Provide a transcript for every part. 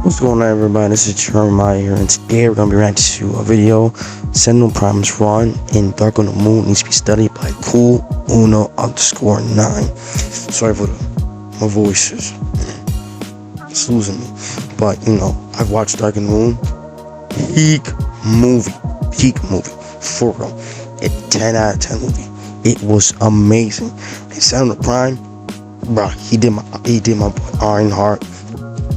What's going on, everybody? This is Jeremiah here, and today we're going to be reacting to a video. Sentinel Prime's run in Dark on the Moon needs to be studied by Cool Uno _9. Sorry for my voice it's losing me, but I've watched Dark on the Moon. Peak movie for real. A 10 out of 10 movie. It was amazing. And Sentinel Prime, bro, he did my boy Ironheart.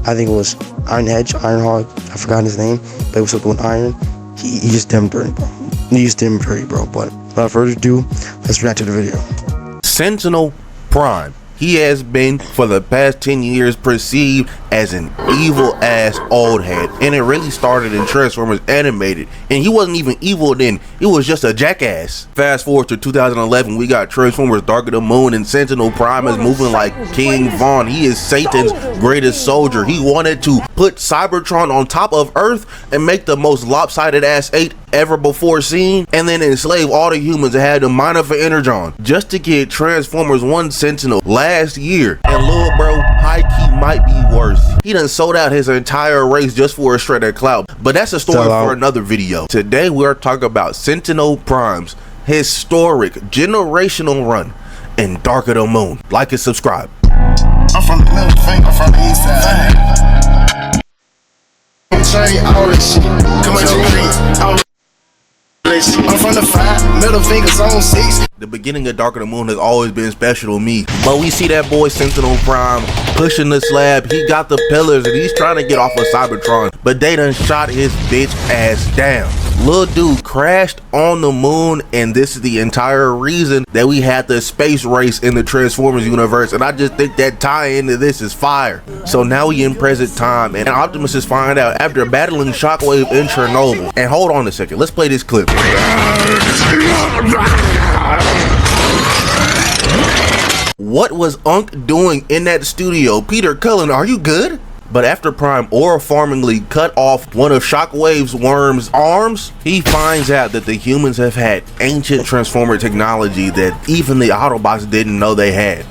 I think it was Ironheart. I forgot his name, but it was something with Iron. He just damn dirty, bro. He just damn dirty, bro. But without further ado, let's react to the video. Sentinel Prime. He has been, for the past 10 years, perceived as an evil ass old head. And it really started in Transformers Animated. And he wasn't even evil then, he was just a jackass. Fast forward to 2011, we got Transformers Dark of the Moon, and Sentinel Prime is moving like King Von. He is Satan's greatest soldier. He wanted to put Cybertron on top of Earth and make the most lopsided ass 8 ever before seen, and then enslave all the humans that had the mind of an Energon, just to get Transformers 1 Sentinel last year. And little bro, high-key might be worse. He done sold out his entire race just for a shred of clout, but that's a story for another video. Today we're talking about Sentinel Prime's historic generational run in Dark of the Moon. Like and subscribe. I'm from the middle finger, from the east side. All this shit. Come on, I'm from the 5, middle fingers on 6. The beginning of Dark of the Moon has always been special to me, but we see that boy Sentinel Prime pushing the slab. He got the pillars and he's trying to get off of Cybertron, but they done shot his bitch ass down. Little dude crashed on the moon, and this is the entire reason that we had the space race in the Transformers universe, and I just think that tie into this is fire. So now we in present time, and Optimus is finding out after battling Shockwave in Chernobyl. And hold on a second, let's play this clip. What was Unc doing in that studio? Peter Cullen, are you good? But after Prime aura-farmingly cut off one of Shockwave's worm's arms, he finds out that the humans have had ancient Transformer technology that even the Autobots didn't know they had.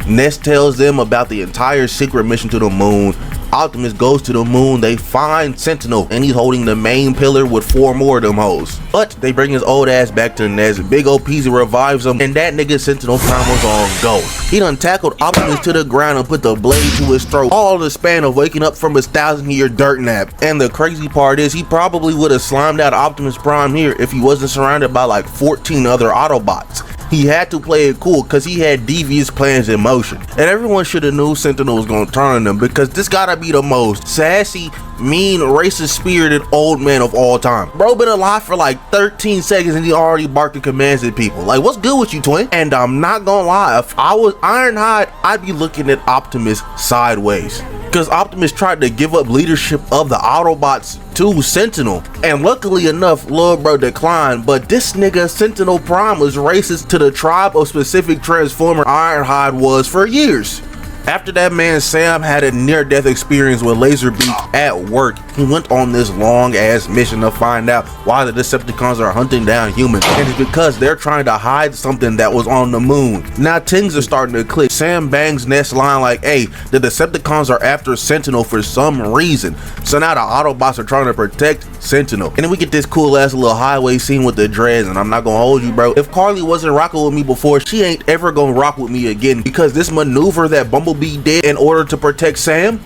Ness tells them about the entire secret mission to the moon. Optimus goes to the moon, they find Sentinel, and he's holding the main pillar with 4 more of them hoes. But they bring his old ass back to Ness. Big ol' Peasy revives him, and that nigga Sentinel Prime was on go. He done tackled Optimus to the ground and put the blade to his throat, all in the span of waking up from his 1,000-year dirt nap. And the crazy part is, he probably would have slimed out Optimus Prime here if he wasn't surrounded by like 14 other Autobots. He had to play it cool because he had devious plans in motion. And everyone should have knew Sentinel was going to turn on them, because this gotta be the most sassy, mean, racist spirited old man of all time. Bro been alive for like 13 seconds and he already barking commands at people. Like, what's good with you, twin? And I'm not gonna lie, if I was Ironhide, I'd be looking at Optimus sideways, because Optimus tried to give up leadership of the Autobots to Sentinel, and luckily enough, lil bro declined. But this nigga Sentinel Prime was racist to the tribe of specific Transformer Ironhide was for years. After that man Sam had a near-death experience with Laserbeak at work, he went on this long-ass mission to find out why the Decepticons are hunting down humans, and it's because they're trying to hide something that was on the moon. Now things are starting to click. Sam bangs Ness line like, hey, the Decepticons are after Sentinel for some reason, so now the Autobots are trying to protect Sentinel. And then we get this cool-ass little highway scene with the dreads, and I'm not gonna hold you, bro. If Carly wasn't rocking with me before, she ain't ever gonna rock with me again, because this maneuver that Bumblebee did in order to protect Sam,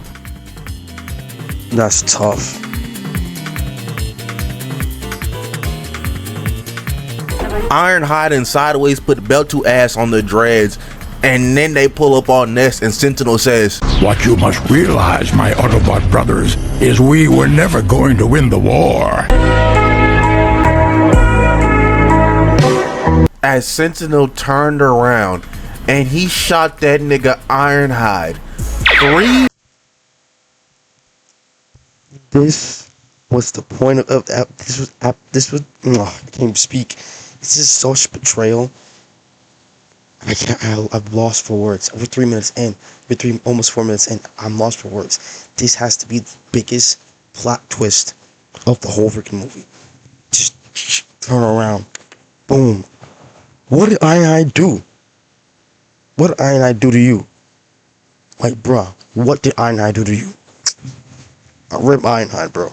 that's tough. Ironhide and Sideways put belt to ass on the dreads, and then they pull up on Ness, and Sentinel says, "What you must realize, my Autobot brothers, is we were never going to win the war." As Sentinel turned around and he shot that nigga Ironhide 3. This was the point of this was I can't even speak. This is such betrayal. I've lost for words. We're 3 minutes in. We're almost 4 minutes in. I'm lost for words. This has to be the biggest plot twist of the whole freaking movie. Just turn around. Boom. What did I do? What did I do to you? Like, bruh, what did I do to you? Rip Ironhide, bro.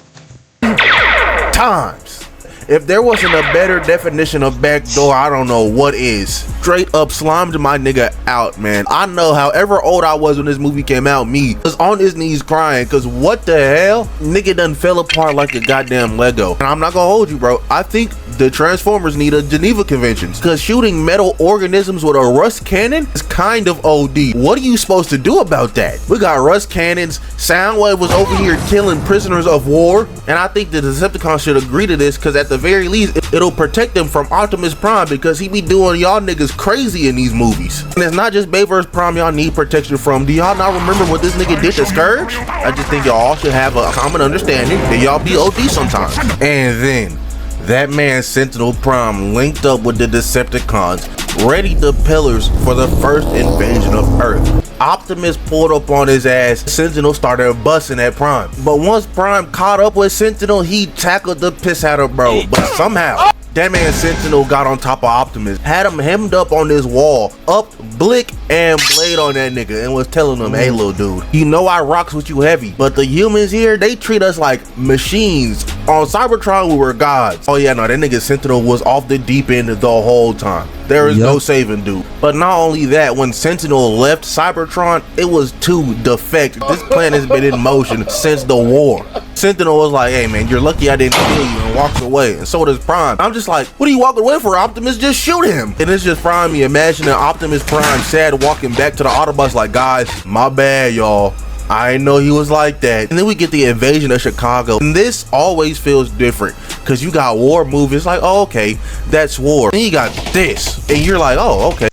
Times. If there wasn't a better definition of backdoor, I don't know what is. Straight up slimed my nigga out, man. I know however old I was when this movie came out, me was on his knees crying, cause what the hell? Nigga done fell apart like a goddamn Lego. And I'm not gonna hold you, bro. I think the Transformers need a Geneva Convention, cause shooting metal organisms with a rust cannon is kind of OD. What are you supposed to do about that? We got rust cannons. Soundwave was over here killing prisoners of war, and I think the Decepticons should agree to this, cause at the very least it'll protect them from Optimus Prime, because he be doing y'all niggas crazy in these movies. And it's not just Bay vs. Prime y'all need protection from. Do y'all not remember what this nigga did to Scourge? I just think y'all should have a common understanding that y'all be OD sometimes. And then that man Sentinel Prime linked up with the Decepticons, ready the pillars for the first invasion of Earth. Optimus pulled up on his ass. Sentinel started busting at Prime, but once Prime caught up with Sentinel, he tackled the piss out of bro. But somehow that man Sentinel got on top of Optimus, had him hemmed up on this wall, up Blick and Blade on that nigga, and was telling him, hey little dude, you know I rocks with you heavy, but the humans here, they treat us like machines. On Cybertron we were gods. Oh yeah, no, that nigga Sentinel was off the deep end the whole time. There is no saving dude. But not only that, when Sentinel left Cybertron, it was to defect. This plan has been in motion since the war. Sentinel was like, hey man, you're lucky I didn't kill you, and walks away. And so does Prime. I'm just like, what are you walking away for, Optimus? Just shoot him. And it's just Prime me imagining Optimus Prime sad walking back to the Autobots like, guys, my bad y'all, I didn't know he was like that. And then we get the invasion of Chicago, and this always feels different because you got war movies like, oh okay, that's war. Then you got this, and you're like, oh okay,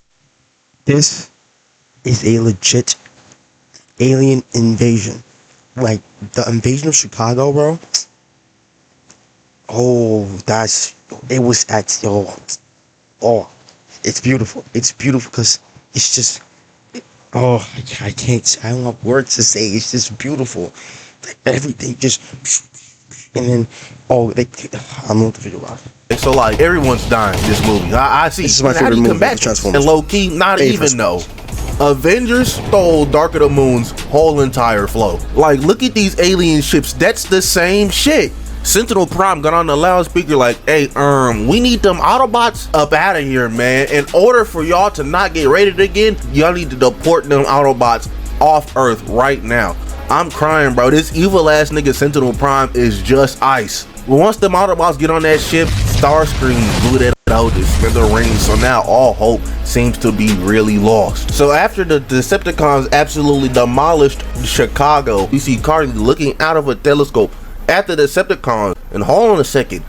This is a legit alien invasion. Like the invasion of Chicago, bro. Oh, it was at it's beautiful. It's beautiful because it's just I don't have words to say. It's just beautiful. Like, everything just, and then I don't know what to figure out. so like everyone's dying in this movie. I see. This is my favorite movie, the Transformers. And low key, not even though. Avengers stole Dark of the Moon's whole entire flow. Like, look at these alien ships. That's the same shit. Sentinel Prime got on the loudspeaker like, hey, we need them Autobots up out of here, man. In order for y'all to not get raided again, y'all need to deport them Autobots off Earth right now. I'm crying, bro. This evil ass nigga Sentinel Prime is just ice. Once them Autobots get on that ship, Starscream blew that out to smithereens, so now all hope seems to be really lost. So after the Decepticons absolutely demolished Chicago, we see Carly looking out of a telescope at the Decepticons, and hold on a second,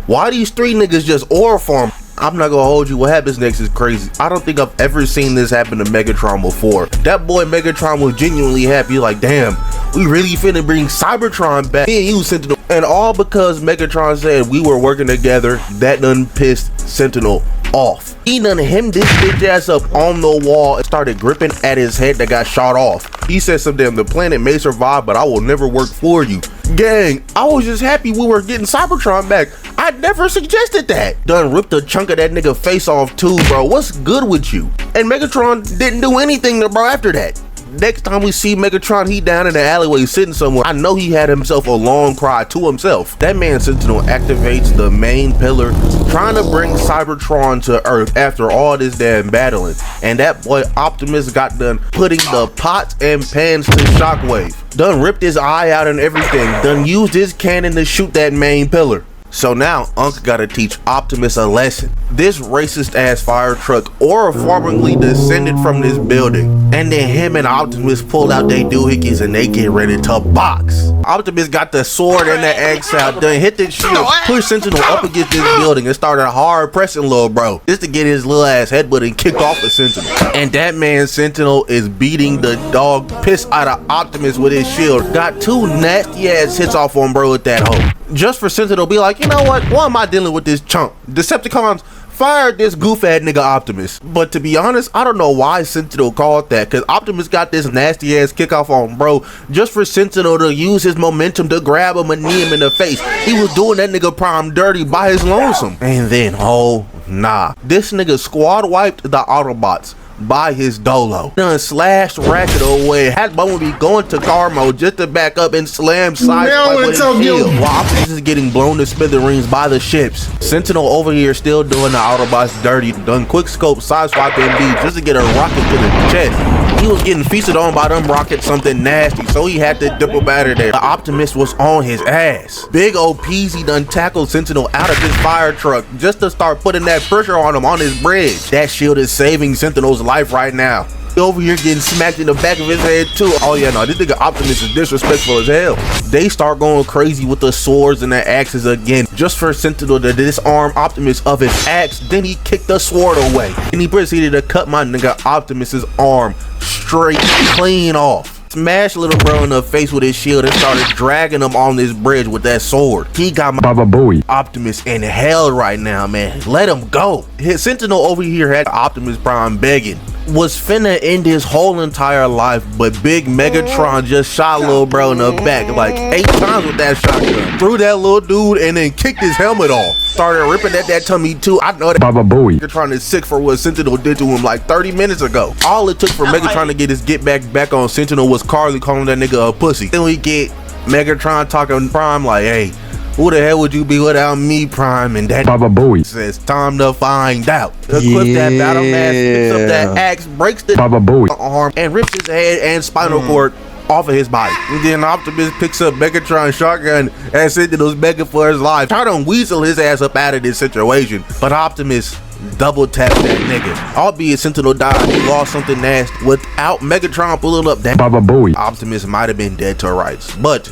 why these three niggas just aura form? I'm not gonna hold you, what happens next is crazy. I don't think I've ever seen this happen to Megatron before. That boy Megatron was genuinely happy, like, damn, we really finna bring Cybertron back. Me and you, Sentinel. And all because Megatron said we were working together. That done pissed Sentinel off. He done hemmed this bitch ass up on the wall and started gripping at his head that got shot off. He said something, the planet may survive, but I will never work for you. Gang, I was just happy we were getting Cybertron back. I never suggested that. Done ripped a chunk of that nigga face off too, bro. What's good with you? And Megatron didn't do anything to bro after that. Next time we see Megatron, he down in the alleyway sitting somewhere. I know he had himself a long cry to himself. That man Sentinel activates the main pillar, trying to bring Cybertron to Earth after all this damn battling. And that boy Optimus got done putting the pots and pans to Shockwave. Done ripped his eye out and everything. Done used his cannon to shoot that main pillar. So now Unc gotta teach Optimus a lesson. This racist ass fire truck auraformingly descended from this building, and then him and Optimus pulled out their doohickeys and they get ready to box. Optimus got the sword and the axe out, done hit the shield, pushed Sentinel up against this building and started hard pressing little bro just to get his little ass headbutt and kicked off the Sentinel. And that man Sentinel is beating the dog piss out of Optimus with his shield. Got two nasty ass hits off on bro with that hoe. Just for Sentinel to be like, you know what? Why am I dealing with this chump? Decepticons fired this goof ass nigga Optimus. But to be honest, I don't know why Sentinel called that, because Optimus got this nasty ass kickoff on bro just for Sentinel to use his momentum to grab him and knee him in the face. He was doing that nigga Prime dirty by his lonesome. And then, oh nah, this nigga squad wiped the Autobots, by his dolo. Done slashed Ratchet away. Had Bumblebee going to car mode just to back up and slam sideswipe with his shield, while Optimus is getting blown to smithereens by the ships. Sentinel over here still doing the Autobots dirty. Done quick scope sideswipe MB just to get a rocket to the chest. He was getting feasted on by them rockets, something nasty, so he had to dip up out of there. The Optimus was on his ass. Big ol' Peasy done tackled Sentinel out of his fire truck just to start putting that pressure on him on his bridge. That shield is saving Sentinel's life right now. He over here getting smacked in the back of his head too. Oh yeah, no, this nigga Optimus is disrespectful as hell. They start going crazy with the swords and the axes again, just for Sentinel to disarm Optimus of his axe. Then he kicked the sword away, and he proceeded to cut my nigga Optimus's arm straight clean off. Smashed little bro in the face with his shield and started dragging him on this bridge with that sword. He got my Baba Booey. Optimus in hell right now, man. Let him go. His Sentinel over here had Optimus Prime begging. Was finna end his whole entire life, but big Megatron just shot little bro in the back like 8 times with that shotgun. Threw that little dude and then kicked his helmet off. Started ripping at that tummy too. I know that Baba Booey. Megatron is sick for what Sentinel did to him like 30 minutes ago. All it took for Megatron to get his get back on Sentinel was Carly calling that nigga a pussy. Then we get Megatron talking Prime like, hey, who the hell would you be without me, Prime? And that Baba Booey says, time to find out. Equip that battle mask, picks up that axe, breaks the Baba Booey arm, and rips his head and spinal cord off of his body. And then Optimus picks up Megatron's shotgun and Sentinel's begging for his life. Try to weasel his ass up out of this situation, but Optimus double tapped that nigga. Albeit Sentinel died, he lost something nasty. Without Megatron pulling up that Baba Booey, Optimus might have been dead to rights. But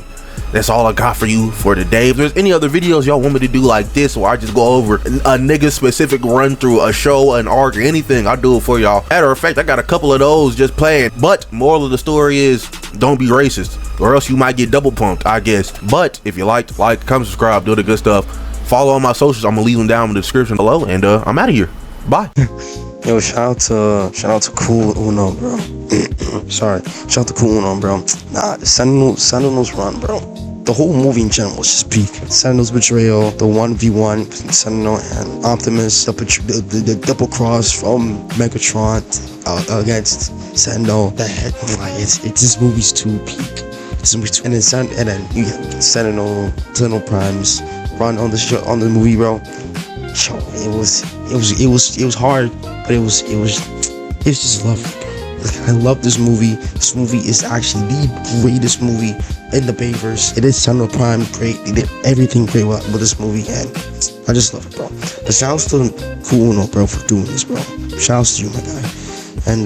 that's all I got for you for today. If there's any other videos y'all want me to do like this, where I just go over a nigga specific run through a show, an arc, or anything, I'll do it for y'all. Matter of fact, I got a couple of those just playing. But moral of the story is, don't be racist, or else you might get double pumped, I guess. But if you like, comment, subscribe, do the good stuff. Follow on my socials. I'm gonna leave them down in the description below, and I'm out of here. Bye. Yo, shout out to Cool Uno, bro. Sorry, shout out to Cool Uno, bro. Nah, Sentinel's run, bro. The whole movie in general was just peak. Sentinel's betrayal, the 1v1 between Sentinel and Optimus, the double cross from Megatron against Sentinel. This movie's too peak. And then you get Sentinel Prime's run on the movie, bro. It was hard, but it was just lovely, bro. Like, I love this movie. This movie is actually the greatest movie in the Bayverse. It is Sentinel Prime great. They did everything great with this movie, and I just love it, bro. But shouts to Cool Uno, bro, for doing this, bro. Shouts to you, my guy. And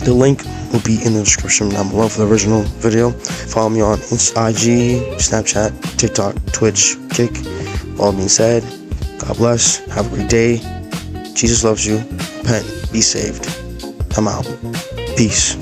the link will be in the description down below for the original video. Follow me on IG, Snapchat, TikTok, Twitch, Kick. All being said, God bless. Have a great day. Jesus loves you. Repent. Be saved. I'm out. Peace.